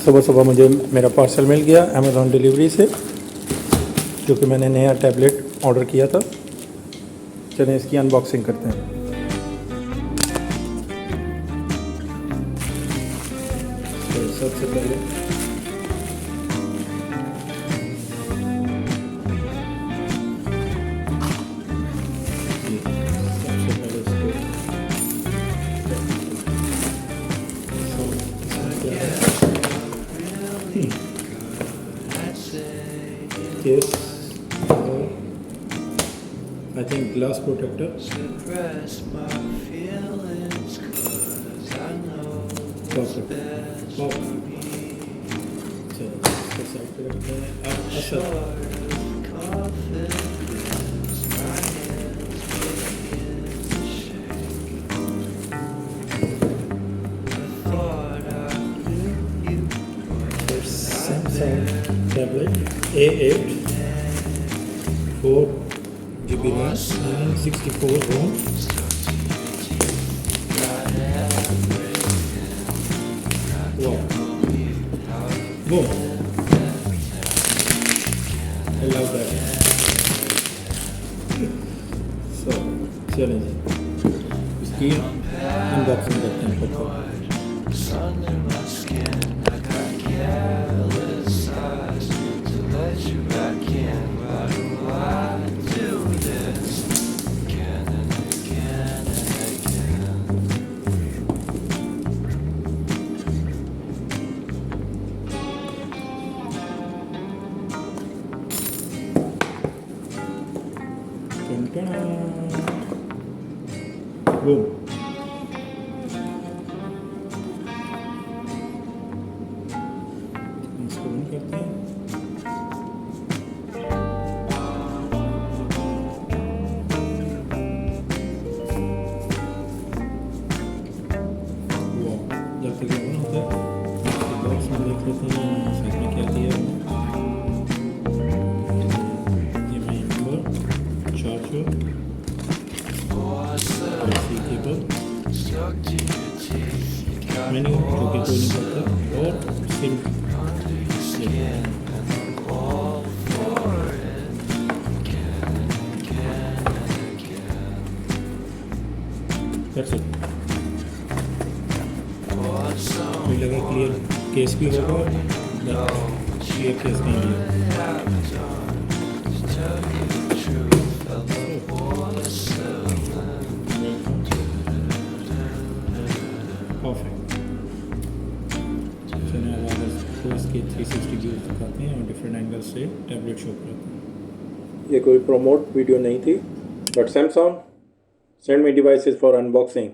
सुबह सुबह मुझे मेरा पार्सल मिल गया अमेज़ॉन डिलीवरी से, जो कि मैंने नया टैबलेट ऑर्डर किया था। चलें इसकी अनबॉक्सिंग करते हैं। तो सबसे पहले case, I think glass protector, side पे रखते हैं। अब Samsung tablet A8 4GB RAM 64 ROM। Wow, I love that. So चलें इसकी अनबॉक्सिंग करते हैं पहले। Boom. इसको बंद करते हैं। जब तक ये ऑन होता है बॉक्स में देख लेते हैं साइड में क्या दिया है। ये मैं नंबर चार्जर, मेन्यू जो कि कोई नहीं पड़ता, और सिम। That's it। मुझे लगा क्लियर केस भी होगा, क्लियर केस नहीं है। तो इसके 360 व्यूज़ दिखाते हैं और डिफरेंट एंगल से टैबलेट शो करते हैं। ये कोई प्रमोट वीडियो नहीं थी, but Samsung send me devices for unboxing.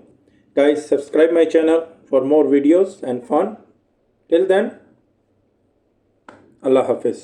Guys, subscribe my channel for more videos and fun. Till then, Allah Hafiz.